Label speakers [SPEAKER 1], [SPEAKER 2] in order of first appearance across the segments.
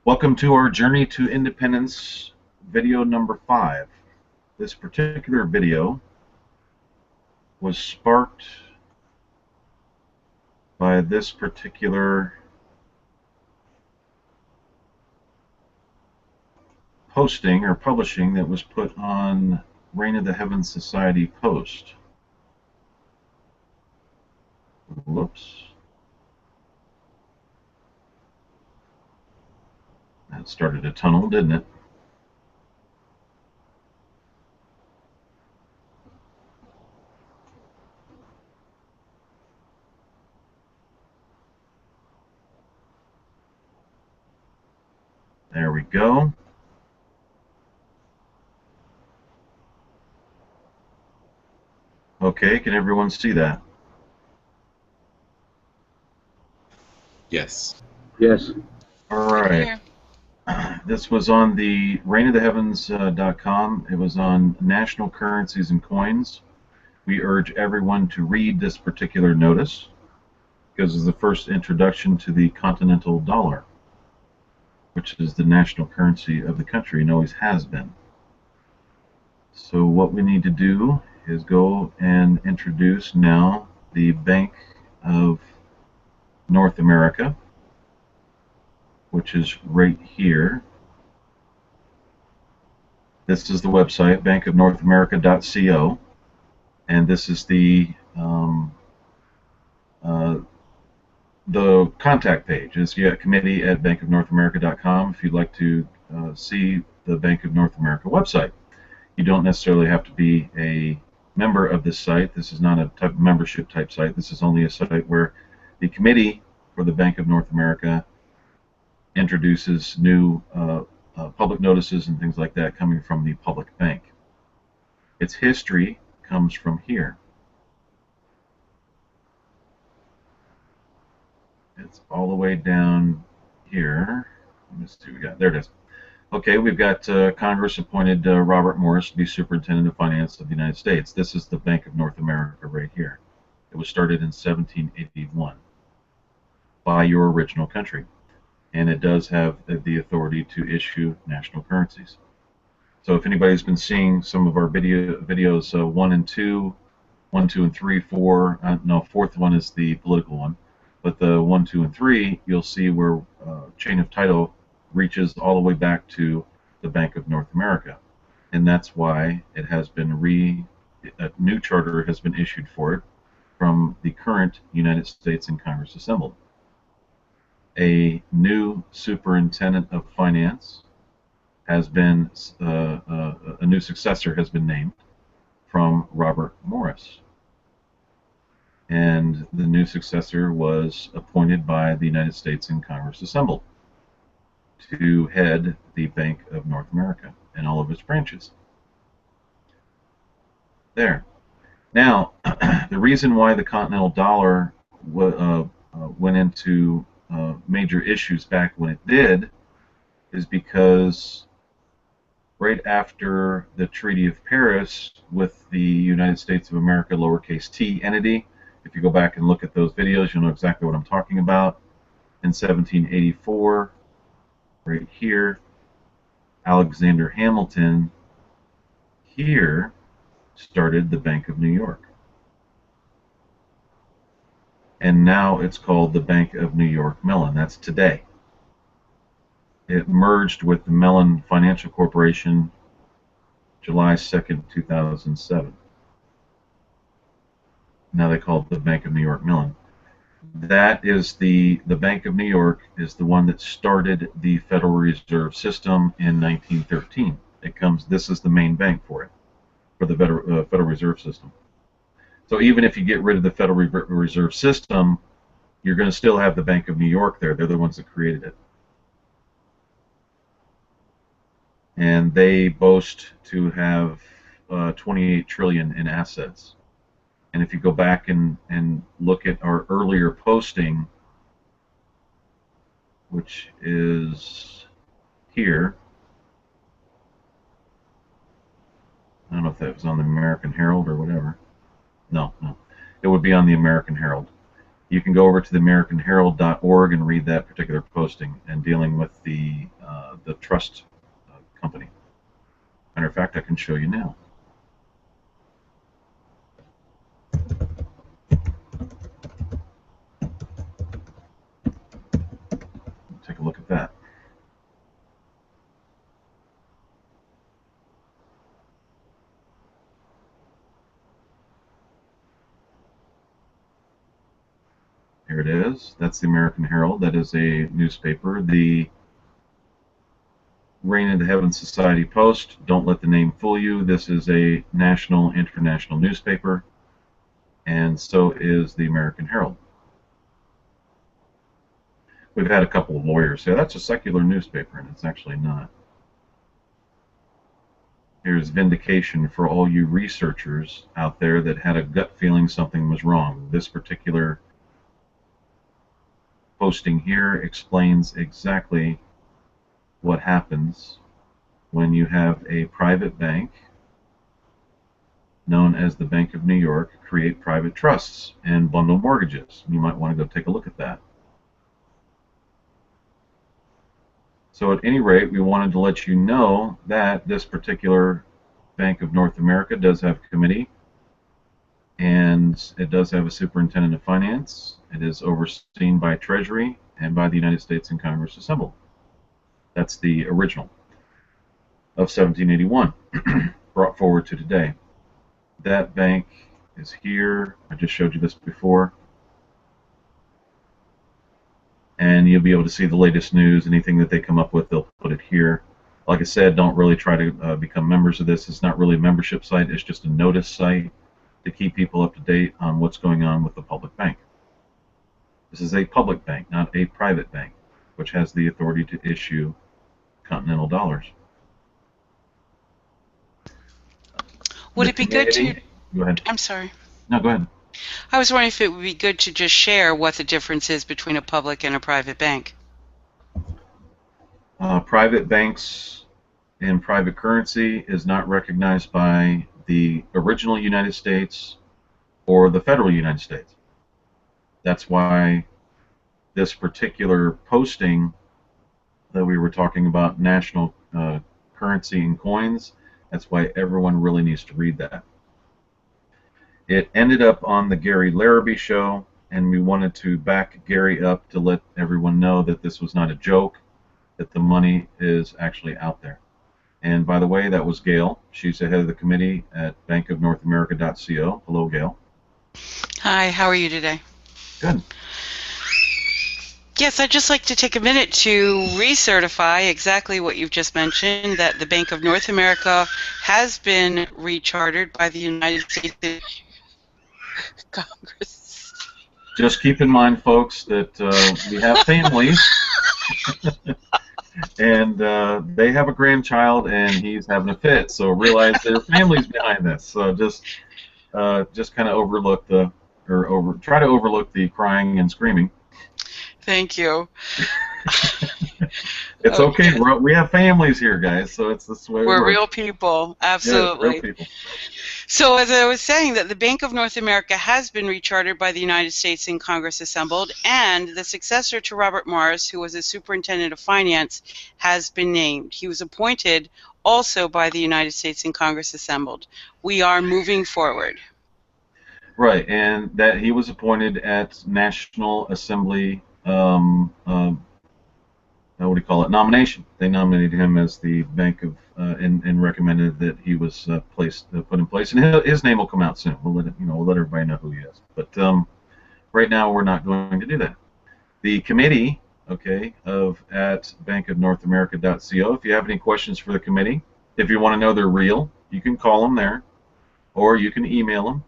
[SPEAKER 1] Welcome to our Journey to Independence video number 5. This particular video was sparked by this particular posting or publishing that was put on Reign of the Heavens Society post. Whoops. That started a tunnel, didn't it? There we go. Okay, can everyone see that?
[SPEAKER 2] Yes.
[SPEAKER 3] Yes.
[SPEAKER 1] All right. This was on the reignoftheheavens.com. It was on National Currencies and Coins. We urge everyone to read this particular notice because it's the first introduction to the Continental dollar, which is the national currency of the country and always has been. So what we need to do is go and introduce now the Bank of North America, which is right here. This is the website, bankofnorthamerica.co, and this is the contact page. It's committee@bankofnorthamerica.com if you'd like to see the Bank of North America website. You don't necessarily have to be a member of this site. This is not a type of membership type site. This is only a site where the committee for the Bank of North America introduces new public notices and things like that coming from the public bank. Its history comes from here. It's all the way down here. Let me see what we got. There it is. Okay, we've got Congress appointed Robert Morris to be Superintendent of Finance of the United States. This is the Bank of North America right here. It was started in 1781 by your original country. And it does have the authority to issue national currencies. So if anybody's been seeing some of our videos 1 and 2, 1, 2, and 3, 4, no, fourth one is the political one, but the 1, 2, and 3, you'll see where chain of title reaches all the way back to the Bank of North America. And that's why it has been a new charter has been issued for it from the current United States and Congress assembled. A new superintendent of finance has been, a new successor has been named from Robert Morris. And the new successor was appointed by the United States and Congress assembled to head the Bank of North America and all of its branches. There. Now, the reason why the Continental dollar went into major issues back when it did is because right after the Treaty of Paris with the United States of America lowercase t entity, if you go back and look at those videos, you'll know exactly what I'm talking about. In 1784, right here, Alexander Hamilton here started the Bank of New York. And now it's called the Bank of New York Mellon. That's today. It merged with the Mellon Financial Corporation July 2nd, 2007. Now they call it the Bank of New York Mellon. That is the Bank of New York is the one that started the Federal Reserve System in 1913. This is the main bank for it, for the Federal Reserve System. So even if you get rid of the Federal Reserve System, you're going to still have the Bank of New York there. They're the ones that created it. And they boast to have 28 trillion in assets. And if you go back and look at our earlier posting, which is here, I don't know if that was on the American Herald or whatever. No. It would be on the American Herald. You can go over to the AmericanHerald.org and read that particular posting and dealing with the the trust company. Matter of fact, I can show you now. Take a look at that. Here it is. That's the American Herald. That is a newspaper. The Rain into Heaven Society Post. Don't let the name fool you. This is a national, international newspaper, and so is the American Herald. We've had a couple of lawyers say that's a secular newspaper, and it's actually not. Here's vindication for all you researchers out there that had a gut feeling something was wrong. This particular posting here explains exactly what happens when you have a private bank known as the Bank of New York create private trusts and bundle mortgages. You might want to go take a look at that. So at any rate, we wanted to let you know that this particular Bank of North America does have a committee, and it does have a superintendent of finance. It is overseen by Treasury and by the United States in Congress assembled. That's the original of 1781, brought forward to today. That bank is here. I just showed you this before. And you'll be able to see the latest news. Anything that they come up with, they'll put it here. Like I said, don't really try to become members of this. It's not really a membership site. It's just a notice site to keep people up to date on what's going on with the public bank. This is a public bank, not a private bank, which has the authority to issue Continental dollars.
[SPEAKER 2] Would it be good to...
[SPEAKER 1] Go ahead.
[SPEAKER 2] I'm sorry.
[SPEAKER 1] No, go ahead.
[SPEAKER 2] I was wondering if it would be good to just share what the difference is between a public and a private bank.
[SPEAKER 1] Private banks and private currency is not recognized by the original United States or the federal United States. That's why this particular posting that we were talking about, national currency and coins, that's why everyone really needs to read that. It ended up on the Gary Larrabee show, and we wanted to back Gary up to let everyone know that this was not a joke, that the money is actually out there. And by the way, that was Gail. She's the head of the committee at bankofnorthamerica.co. Hello, Gail.
[SPEAKER 2] Hi, how are you today?
[SPEAKER 1] Good.
[SPEAKER 2] Yes, I'd just like to take a minute to recertify exactly what you've just mentioned, that the Bank of North America has been rechartered by the United States Congress.
[SPEAKER 1] Just keep in mind, folks, that we have families, and they have a grandchild, and he's having a fit. So realize there are families behind this. So just kind of overlook try to overlook the crying and screaming.
[SPEAKER 2] Thank you.
[SPEAKER 1] It's okay. We have families here, guys. So it's this way.
[SPEAKER 2] We're real people. Absolutely.
[SPEAKER 1] Yeah, real people.
[SPEAKER 2] So as I was saying, that the Bank of North America has been rechartered by the United States in Congress assembled, and the successor to Robert Morris, who was a superintendent of finance, has been named. He was appointed also by the United States in Congress assembled. We are moving forward.
[SPEAKER 1] Right, and that he was appointed at National Assembly, what do you call it, nomination. They nominated him as the bank of, and recommended that he was put in place, and his name will come out soon. We'll let everybody know who he is. But right now, we're not going to do that. The committee, okay, at bankofnorthamerica.co. If you have any questions for the committee, if you want to know they're real, you can call them there, or you can email them.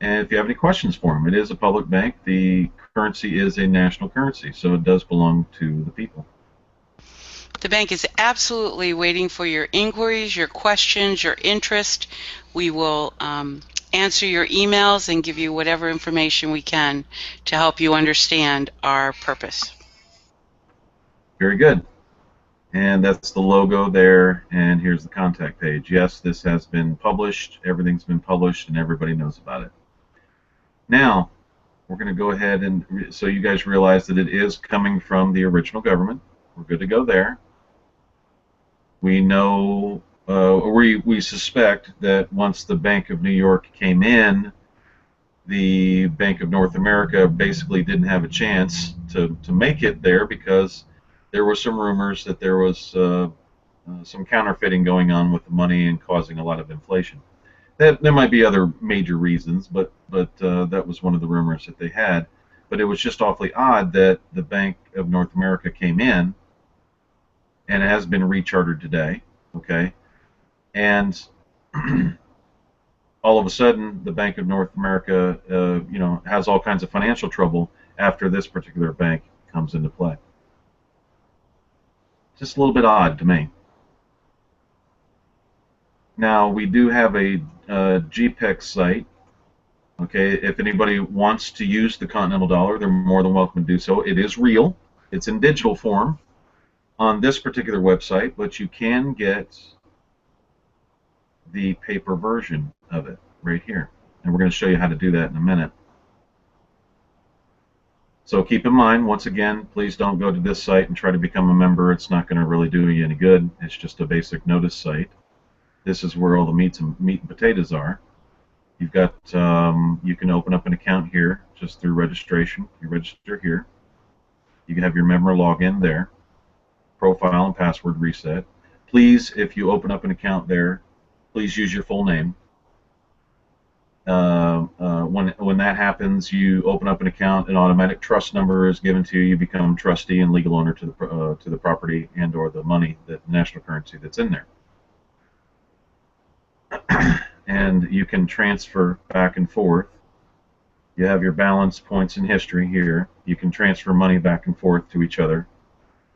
[SPEAKER 1] And if you have any questions for them, it is a public bank. The currency is a national currency, so it does belong to the people.
[SPEAKER 2] The bank is absolutely waiting for your inquiries, your questions, your interest. We will answer your emails and give you whatever information we can to help you understand our purpose.
[SPEAKER 1] Very good. And that's the logo there, and here's the contact page. Yes, this has been published. Everything's been published, and everybody knows about it. Now, we're going to go ahead and, so you guys realize that it is coming from the original government. We're good to go there. We know, we suspect that once the Bank of New York came in, the Bank of North America basically didn't have a chance to make it there, because there were some rumors that there was some counterfeiting going on with the money and causing a lot of inflation. There might be other major reasons, but that was one of the rumors that they had. But it was just awfully odd that the Bank of North America came in, and it has been rechartered today, okay? And all of a sudden, the Bank of North America, has all kinds of financial trouble after this particular bank comes into play. Just a little bit odd to me. Now, we do have a GPEX site. Okay, if anybody wants to use the Continental Dollar, they're more than welcome to do so. It is real. It's in digital form on this particular website, but you can get the paper version of it right here. And we're going to show you how to do that in a minute. So keep in mind, once again, please don't go to this site and try to become a member. It's not going to really do you any good. It's just a basic notice site. This is where all the meat and potatoes are. You've got, you can open up an account here just through registration. You register here. You can have your member login there. Profile and password reset. Please, if you open up an account there, please use your full name. When that happens, you open up an account, an automatic trust number is given to you. You become trustee and legal owner to the property and/or the money, the national currency that's in there. And you can transfer back and forth. You have your balance, points, and history here. You can transfer money back and forth to each other.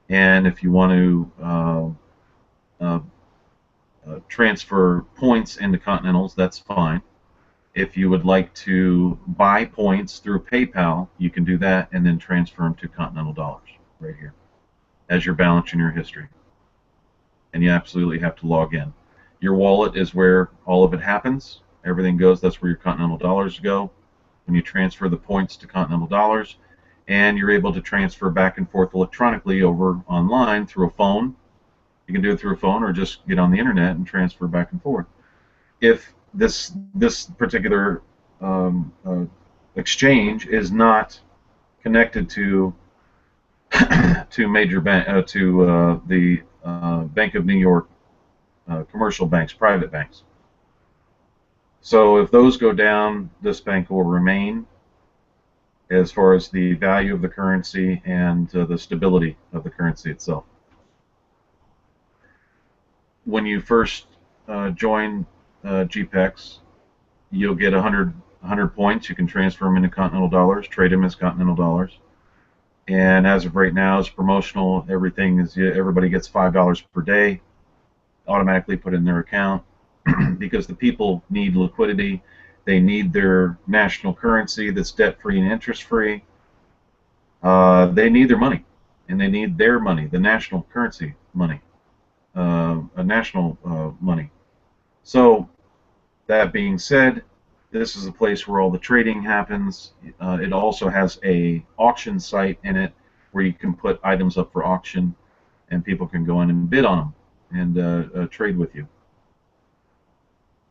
[SPEAKER 1] And if you want to transfer points into Continentals, that's fine. If you would like to buy points through PayPal, you can do that and then transfer them to Continental dollars right here as your balance and your history. And you absolutely have to log in. Your wallet is where all of it happens. Everything goes, that's where your Continental dollars go. When you transfer the points to Continental dollars, and you're able to transfer back and forth electronically over online through a phone. You can do it through a phone or just get on the internet and transfer back and forth. If this particular exchange is not connected to major bank the Bank of New York commercial banks, private banks. So if those go down, this bank will remain as far as the value of the currency and the stability of the currency itself. When you first join GPEX, you'll get 100 points. You can transfer them into Continental dollars, trade them as Continental dollars. And as of right now, it's promotional. Everybody gets $5 per day automatically put in their account because the people need liquidity. They need their national currency that's debt-free and interest-free. They need their money, and they need their money, the national currency money, national money. So that being said, this is a place where all the trading happens. It also has a auction site in it where you can put items up for auction, and people can go in and bid on them and trade with you.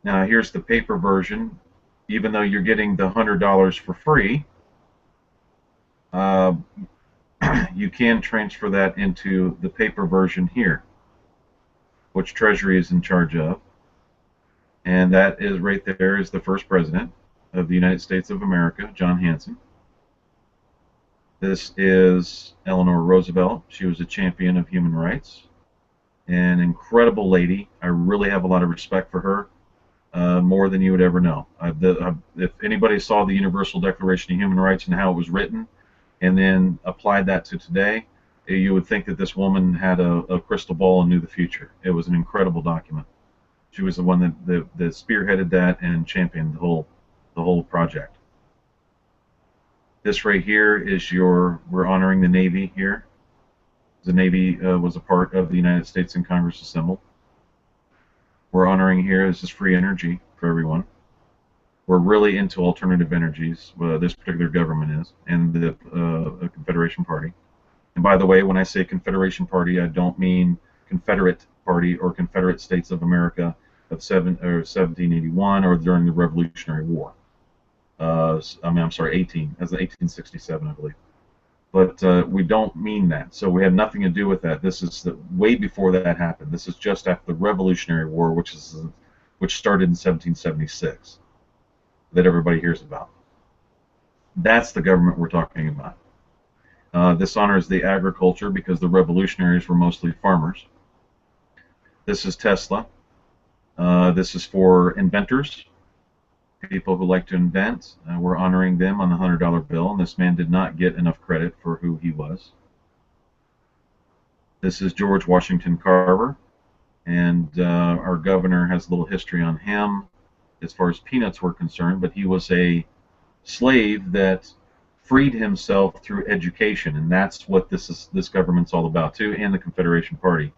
[SPEAKER 1] Now here's the paper version. Even though you're getting the $100 for free, you can transfer that into the paper version here, which Treasury is in charge of. And that is right there is the first president of the United States of America, John Hanson. This is Eleanor Roosevelt. She was a champion of human rights. An incredible lady. I really have a lot of respect for her. More than you would ever know. If anybody saw the Universal Declaration of Human Rights and how it was written, and then applied that to today, you would think that this woman had a crystal ball and knew the future. It was an incredible document. She was the one that spearheaded that and championed the whole project. This right here is we're honoring the Navy here. The Navy was a part of the United States in Congress assembled. We're honoring here, this is free energy for everyone. We're really into alternative energies, this particular government is, and the Confederation Party. And by the way, when I say Confederation Party, I don't mean Confederate Party or Confederate States of America of 1781 or during the Revolutionary War. I'm sorry, 1867, I believe. But we don't mean that. So we have nothing to do with that. This is way before that happened. This is just after the Revolutionary War, which started in 1776, that everybody hears about. That's the government we're talking about. This honors the agriculture because the revolutionaries were mostly farmers. This is Tesla. This is for inventors, people who like to invent. We're honoring them on the $100 bill, and this man did not get enough credit for who he was. This is George Washington Carver, and our governor has a little history on him as far as peanuts were concerned, but he was a slave that freed himself through education, and that's what this government's all about too, and the Confederation Party.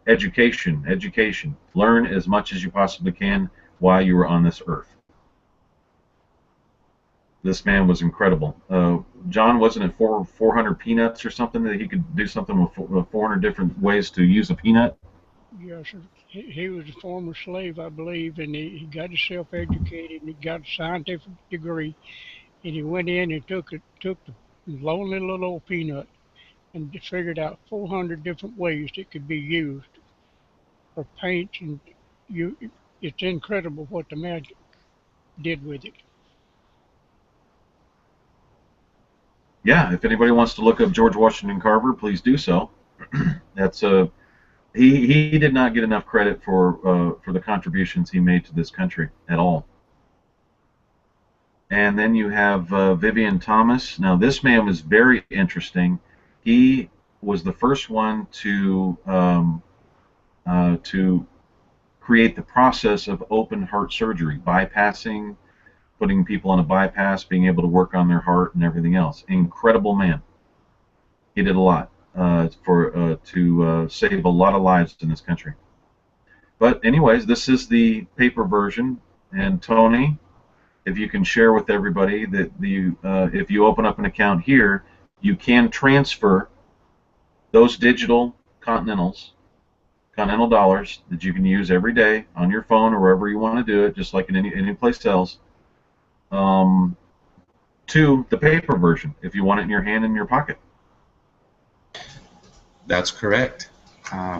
[SPEAKER 1] Education, education. Learn as much as you possibly can while you are on this earth. This man was incredible. John, wasn't it 400 peanuts or something, that he could do something with 400 different ways to use a peanut?
[SPEAKER 3] Yes, sir. He was a former slave, I believe, and he got himself educated and he got a scientific degree, and he went in and took the lonely little old peanut and figured out 400 different ways it could be used for paint, and it's incredible what the man did with it.
[SPEAKER 1] Yeah, if anybody wants to look up George Washington Carver, please do so. That's he did not get enough credit for the contributions he made to this country at all. And then you have Vivien Thomas. Now this man was very interesting. He was the first one to create the process of open heart surgery, bypassing, putting people on a bypass, being able to work on their heart and everything else. Incredible man. He did a lot to save a lot of lives in this country. But anyways, this is the paper version. And Tony, if you can share with everybody that if you open up an account here, you can transfer those digital Continental dollars that you can use every day on your phone or wherever you want to do it, just like in any place else, to the paper version if you want it in your hand, in your pocket.
[SPEAKER 4] That's correct.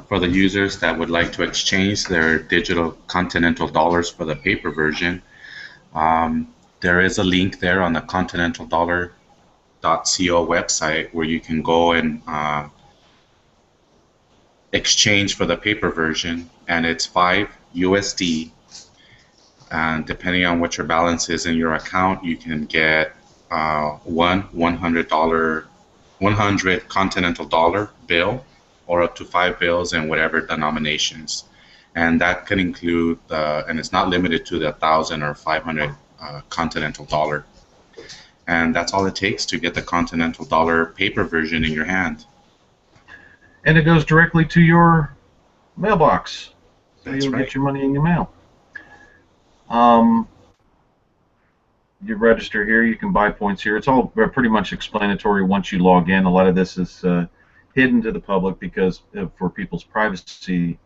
[SPEAKER 4] For the users that would like to exchange their digital Continental dollars for the paper version, there is a link there on the continentaldollar.co website where you can go and exchange for the paper version, and it's 5 USD. And depending on what your balance is in your account, you can get one $100 Continental dollar bill, or up to 5 bills in whatever denominations. And that can include, and it's not limited to the 1,000 or 500 Continental dollar. And that's all it takes to get the Continental dollar paper version in your hand.
[SPEAKER 1] And it goes directly to your mailbox. So
[SPEAKER 4] That's
[SPEAKER 1] you'll
[SPEAKER 4] right.
[SPEAKER 1] get your money in your mail. You register here, you can buy points here. It's all pretty much explanatory once you log in. A lot of this is hidden to the public because for people's privacy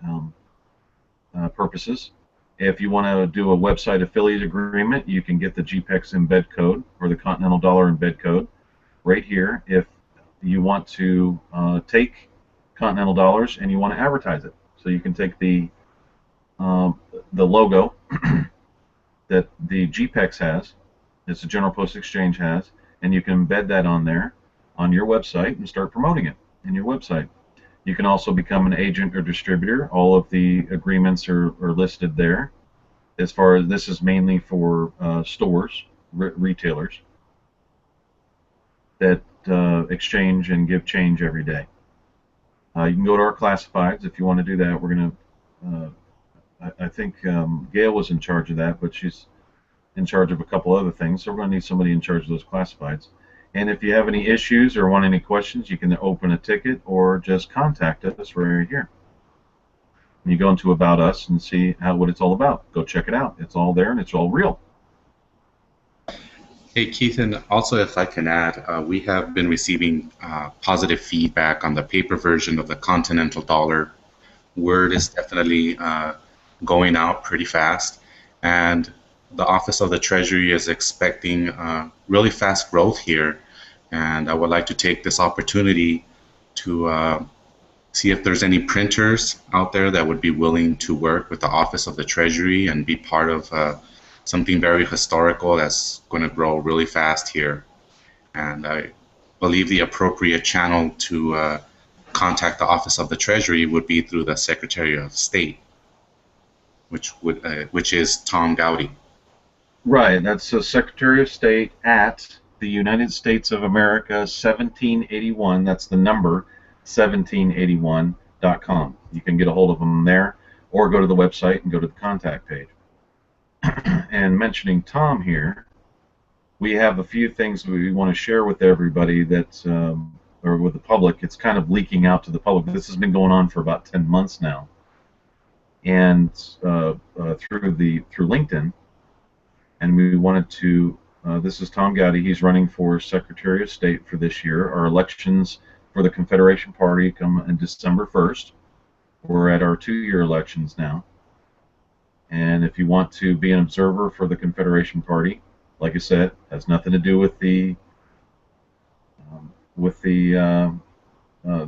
[SPEAKER 1] purposes. If you want to do a website affiliate agreement, you can get the GPEX embed code or the Continental Dollar embed code right here. If you want to take Continental dollars and you want to advertise it, so you can take the logo that the GPEX has, as the General Post Exchange has, and you can embed that on there on your website and start promoting it in your website. You can also become an agent or distributor. All of the agreements are listed there. As far as this is mainly for stores, retailers that exchange and give change every day. You can go to our classifieds if you want to do that. We're going to, I think Gail was in charge of that, but she's in charge of a couple other things, so we're going to need somebody in charge of those classifieds. And if you have any issues or want any questions, you can open a ticket or just contact us right here. You go into About Us and see what it's all about. Go check it out. It's all there and it's all real.
[SPEAKER 4] Hey, Keith, and also if I can add, we have been receiving positive feedback on the paper version of the Continental dollar. word is definitely going out pretty fast, and the Office of the Treasury is expecting really fast growth here. And I would like to take this opportunity to see if there's any printers out there that would be willing to work with the Office of the Treasury and be part of something very historical that's going to grow really fast here. And I believe the appropriate channel to contact the Office of the Treasury would be through the Secretary of State, which is Tom Gowdy.
[SPEAKER 1] Right, that's the Secretary of State at the United States of America 1781. That's the number 1781.com. You can get a hold of them there, or go to the website and go to the contact page. And mentioning Tom here, we have a few things we want to share with everybody that, or with the public. It's kind of leaking out to the public. This has been going on for about 10 months now, and through LinkedIn. And we wanted to, this is Tom Gowdy, he's running for Secretary of State for this year. Our elections for the Confederation Party come in December 1st. We're at our 2-year elections now. And if you want to be an observer for the Confederation Party, like I said, has nothing to do with the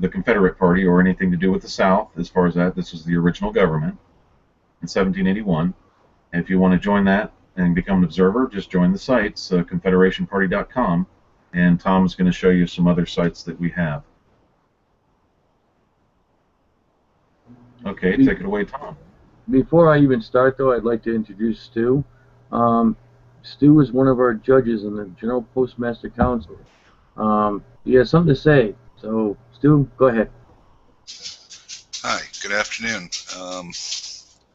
[SPEAKER 1] Confederate Party or anything to do with the South. As far as that, this was the original government in 1781. And if you want to join that and become an observer, just join the sites, confederationparty.com, and Tom's going to show you some other sites that we have. Okay, take it away, Tom.
[SPEAKER 5] Before I even start, though, I'd like to introduce Stu. Stu is one of our judges in the General Postmaster Council. He has something to say, so Stu, go ahead.
[SPEAKER 6] Hi, good afternoon.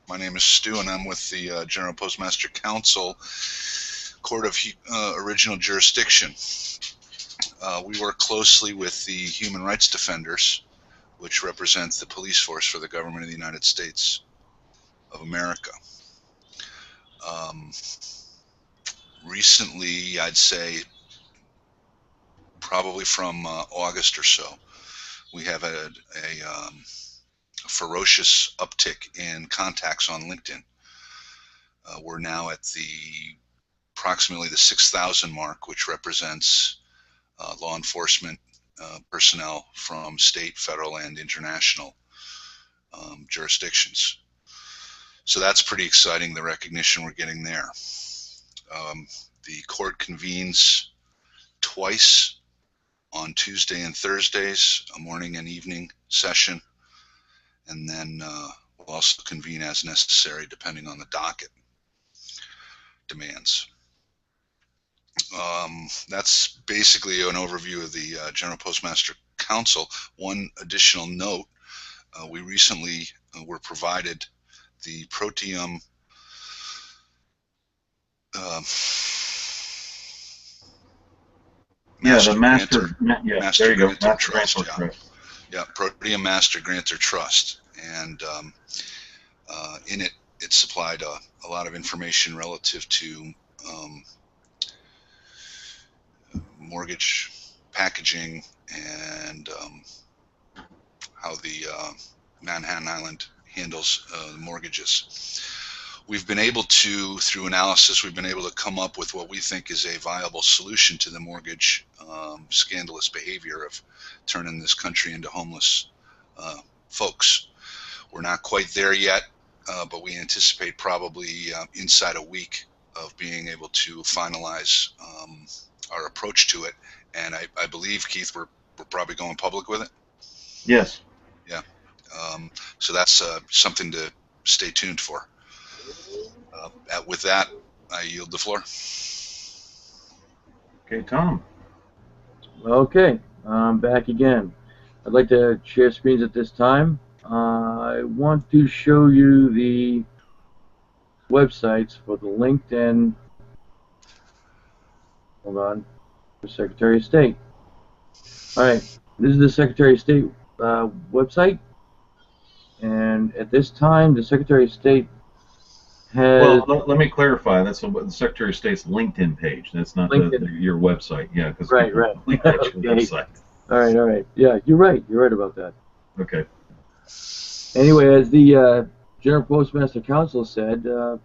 [SPEAKER 6] My name is Stu, and I'm with the General Postmaster Council, Court of Original Jurisdiction. We work closely with the Human Rights Defenders, which represents the police force for the government of the United States of America. Recently, I'd say probably from August or so, we have a ferocious uptick in contacts on LinkedIn. We're now at approximately the 6,000 mark, which represents law enforcement personnel from state, federal, and international jurisdictions. So that's pretty exciting, the recognition we're getting there. The court convenes twice on Tuesday and Thursdays, a morning and evening session, and then we'll also convene as necessary depending on the docket demands. That's basically an overview of the General Postmaster Council. One additional note, we recently were provided the Proteum
[SPEAKER 1] Master Grantor
[SPEAKER 6] Trust. Yeah, Proteum Master Grantor Trust, and in it supplied a lot of information relative to mortgage packaging and how the Manhattan Island handles mortgages. We've been able to, through analysis, we've been able to come up with what we think is a viable solution to the mortgage scandalous behavior of turning this country into homeless folks. We're not quite there yet, but we anticipate probably inside a week of being able to finalize our approach to it. And I believe, Keith, we're probably going public with it?
[SPEAKER 1] Yes.
[SPEAKER 6] Yeah. So that's something to stay tuned for. With that, I yield the floor.
[SPEAKER 1] Okay, Tom.
[SPEAKER 5] Okay, I'm back again. I'd like to share screens at this time. I want to show you the websites for the LinkedIn, hold on, for Secretary of State. Alright, this is the Secretary of State website, and at this time the Secretary of State has...
[SPEAKER 1] Well, let me clarify, that's the Secretary of State's LinkedIn page, that's not your website. Yeah, because
[SPEAKER 5] right.
[SPEAKER 1] Link at your website.
[SPEAKER 5] Alright, yeah, you're right about that.
[SPEAKER 1] Okay.
[SPEAKER 5] Anyway, as the General Postmaster Council said,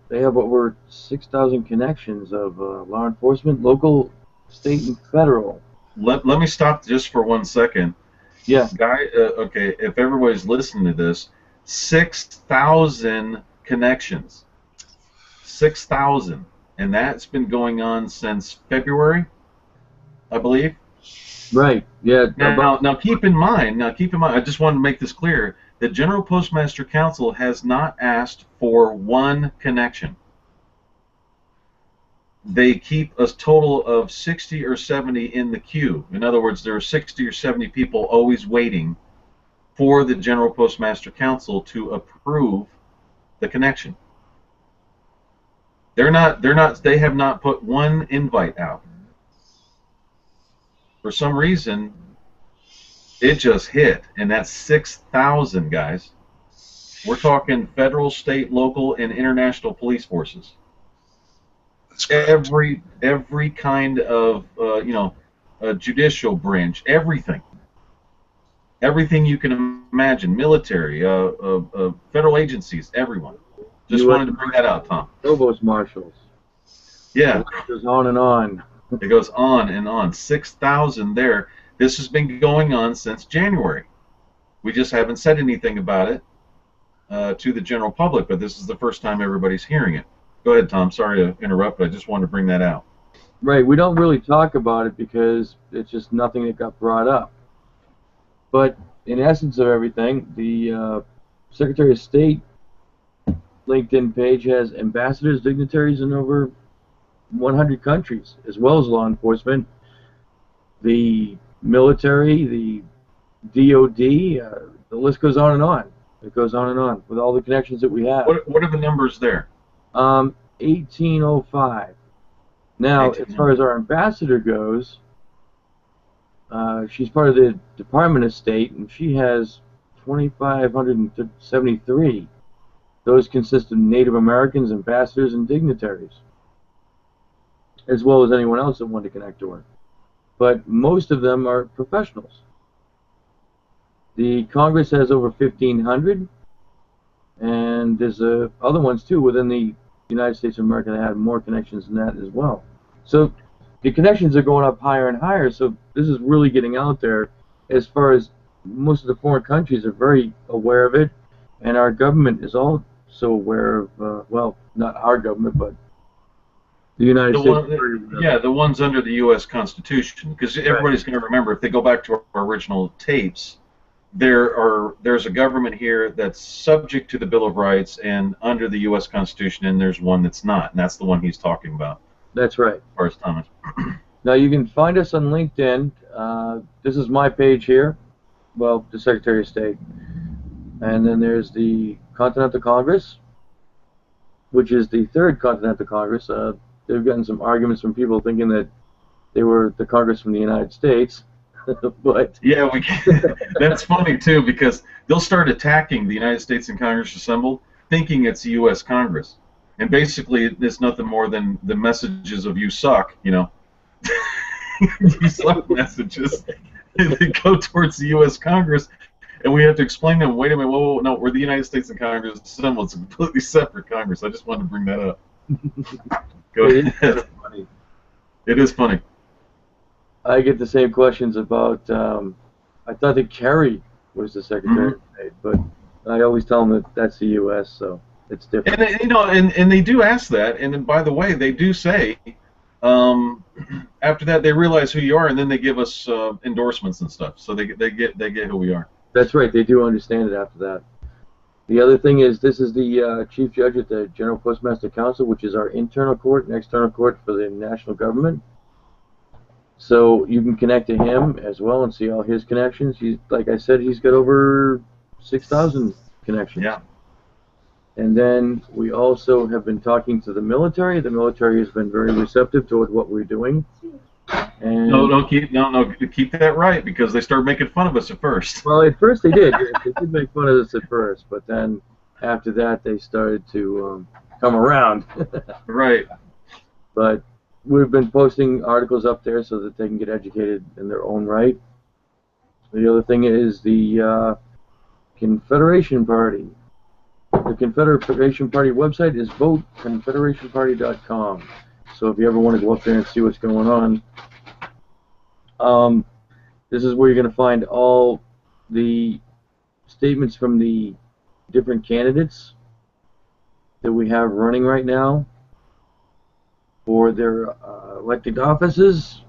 [SPEAKER 5] they have over 6,000 connections of law enforcement, local, state, and federal.
[SPEAKER 1] Let me stop just for 1 second.
[SPEAKER 5] Yeah.
[SPEAKER 1] Guy, okay, if everybody's listening to this, 6,000 connections. 6,000. And that's been going on since February, I believe.
[SPEAKER 5] Right. Yeah.
[SPEAKER 1] Now keep in mind, I just want to make this clear. The General Postmaster Council has not asked for one connection. They keep a total of 60 or 70 in the queue. In other words, there are 60 or 70 people always waiting for the General Postmaster Council to approve the connection. They have not put one invite out. For some reason, it just hit, and that's 6,000 guys. We're talking federal, state, local, and international police forces.
[SPEAKER 6] That's correct.
[SPEAKER 1] Every kind of judicial branch, everything you can imagine, military, federal agencies, everyone. Just wanted to bring that out, Tom.
[SPEAKER 5] Provost marshals.
[SPEAKER 1] Yeah.
[SPEAKER 5] It goes on and on.
[SPEAKER 1] It goes on and on. 6,000 there. This has been going on since January. We just haven't said anything about it to the general public, but this is the first time everybody's hearing it. Go ahead, Tom. Sorry to interrupt, but I just wanted to bring that out.
[SPEAKER 5] Right. We don't really talk about it because it's just nothing that got brought up. But in essence of everything, the Secretary of State LinkedIn page has ambassadors, dignitaries in over 100 countries, as well as law enforcement, the military, the DOD, the list goes on and on. It goes on and on with all the connections that we have.
[SPEAKER 1] What are the numbers there?
[SPEAKER 5] 1805. Now, as far as our ambassador goes, she's part of the Department of State, and she has 2,573. Those consist of Native Americans, ambassadors, and dignitaries, as well as anyone else that wanted to connect to her. But most of them are professionals. The Congress has over 1,500, and there's other ones too within the United States of America that have more connections than that as well. So the connections are going up higher and higher, so this is really getting out there as far as most of the foreign countries are very aware of it, and our government is also aware of, well, not our government, but the United States.
[SPEAKER 1] The ones under the U.S. Constitution, because everybody's going to remember, if they go back to our original tapes, there's a government here that's subject to the Bill of Rights and under the U.S. Constitution, and there's one that's not, and that's the one he's talking about.
[SPEAKER 5] That's right.
[SPEAKER 1] As far as Thomas.
[SPEAKER 5] Now you can find us on LinkedIn. This is my page here, well, the Secretary of State, and then there's the Continental Congress, which is the third Continental Congress. They've gotten some arguments from people thinking that they were the Congress from the United States. But
[SPEAKER 1] yeah, that's funny too, because they'll start attacking the United States and Congress assembled, thinking it's the U.S. Congress, and basically it's nothing more than the messages of "you suck," you suck messages. They go towards the U.S. Congress, and we have to explain to them, wait a minute, whoa, no, we're the United States and Congress assembled. It's a completely separate Congress. I just wanted to bring that up. Go ahead. It is funny.
[SPEAKER 5] I get the same questions about, I thought that Kerry was the Secretary of State, but I always tell them that that's the U.S., so it's different.
[SPEAKER 1] And they do ask that, and by the way, they do say, after that they realize who you are, and then they give us endorsements and stuff, so they get who we are.
[SPEAKER 5] That's right, they do understand it after that. The other thing is, this is the Chief Judge at the General Postmaster Council, which is our internal court and external court for the national government. So you can connect to him as well and see all his connections. He's, like I said, he's got over 6,000 connections.
[SPEAKER 1] Yeah.
[SPEAKER 5] And then we also have been talking to the military. The military has been very receptive toward what we're doing. And
[SPEAKER 1] keep that right, because they started making fun of us at first.
[SPEAKER 5] Well, at first they did. They did make fun of us at first, but then after that they started to come around.
[SPEAKER 1] Right.
[SPEAKER 5] But we've been posting articles up there so that they can get educated in their own right. The other thing is the Confederation Party. The Confederation Party website is voteconfederationparty.com. So if you ever want to go up there and see what's going on, this is where you're going to find all the statements from the different candidates that we have running right now for their elected offices.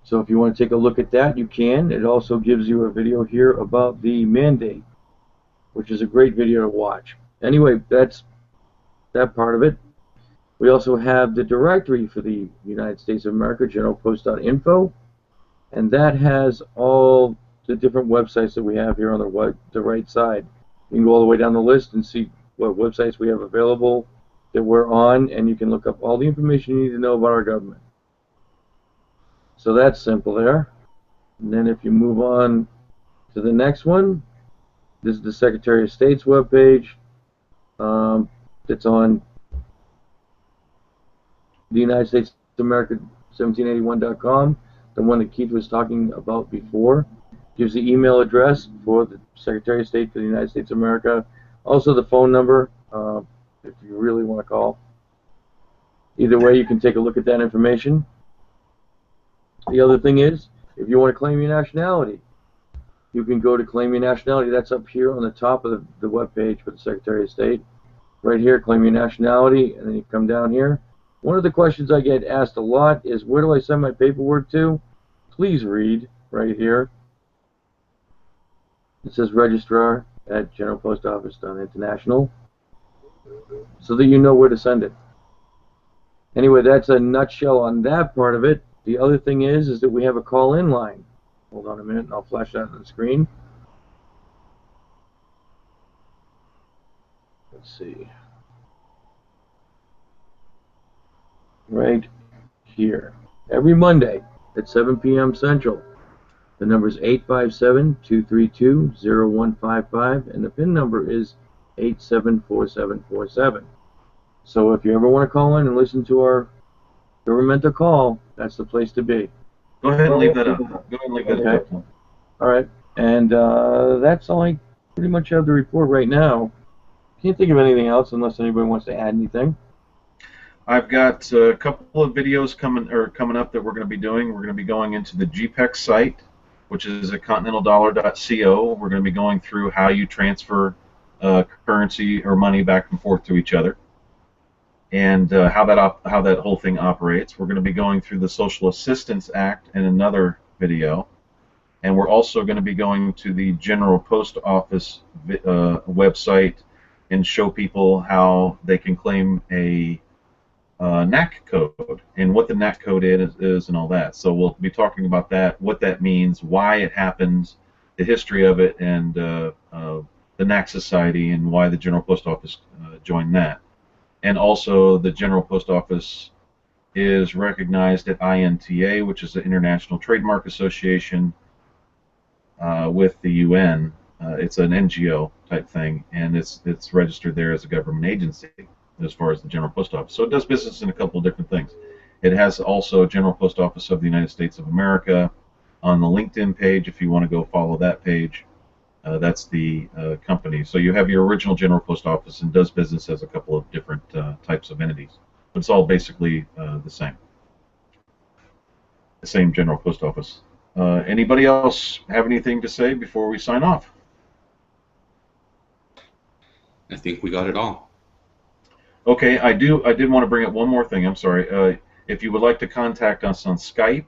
[SPEAKER 5] So if you want to take a look at that, you can. It also gives you a video here about the mandate, which is a great video to watch. Anyway, that's that part of it. We also have the directory for the United States of America, generalpost.info, and that has all the different websites that we have here on the right side. You can go all the way down the list and see what websites we have available that we're on, and you can look up all the information you need to know about our government. So that's simple there. And then if you move on to the next one, this is the Secretary of State's webpage. That's on the United States of America 1781.com, the one that Keith was talking about before. Gives the email address for the Secretary of State for the United States of America. Also the phone number, if you really want to call. Either way, you can take a look at that information. The other thing is, if you want to claim your nationality, you can go to Claim Your Nationality. That's up here on the top of the web page for the Secretary of State. Right here, Claim Your Nationality, and then you come down here. One of the questions I get asked a lot is, where do I send my paperwork to? Please read right here. It says Registrar at General Post Office International, so that you know where to send it. Anyway, that's a nutshell on that part of it. The other thing is that we have a call-in line. Hold on a minute, and I'll flash that on the screen. Let's see. Right here. Every Monday at 7 p.m. Central. The number is 857-232-0155, and the PIN number is 874747. So if you ever want to call in and listen to our governmental call, that's the place to be.
[SPEAKER 1] Go ahead and leave that up. Go ahead and leave that up.
[SPEAKER 5] All right, and that's all I pretty much have to report right now. Can't think of anything else unless anybody wants to add anything.
[SPEAKER 1] I've got a couple of videos coming up that we're going to be doing. We're going to be going into the GPEX site, which is at continentaldollar.co. We're going to be going through how you transfer currency or money back and forth to each other, and how that whole thing operates. We're going to be going through the Social Assistance Act in another video, and we're also going to be going to the General Post Office website and show people how they can claim a NAC code and what the NAC code is and all that. So we'll be talking about that, what that means, why it happens, the history of it, and the NAC Society and why the General Post Office joined that. And also the General Post Office is recognized at INTA, which is the International Trademark Association with the UN. It's an NGO type thing, and it's registered there as a government agency as far as the General Post Office. So it does business in a couple of different things. It has also General Post Office of the United States of America on the LinkedIn page if you want to go follow that page. That's the company. So you have your original General Post Office and does business as a couple of different types of entities. But it's all basically the same. The same General Post Office. Anybody else have anything to say before we sign off?
[SPEAKER 4] I think we got it all.
[SPEAKER 1] Okay, I did want to bring up one more thing. I'm sorry. If you would like to contact us on Skype,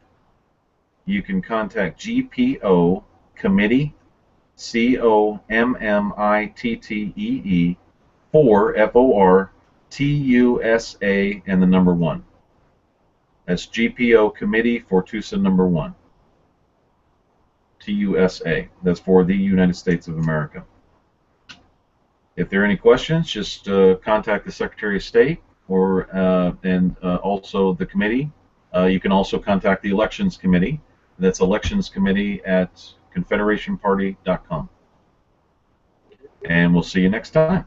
[SPEAKER 1] you can contact GPO Committee, COMMITTEE 4 FOR TUSA and the number 1. That's GPO Committee for TUSA number 1. TUSA. That's for the United States of America. If there are any questions, just contact the Secretary of State or and also the committee. You can also contact the Elections Committee. That's electionscommittee@confederationparty.com. And we'll see you next time.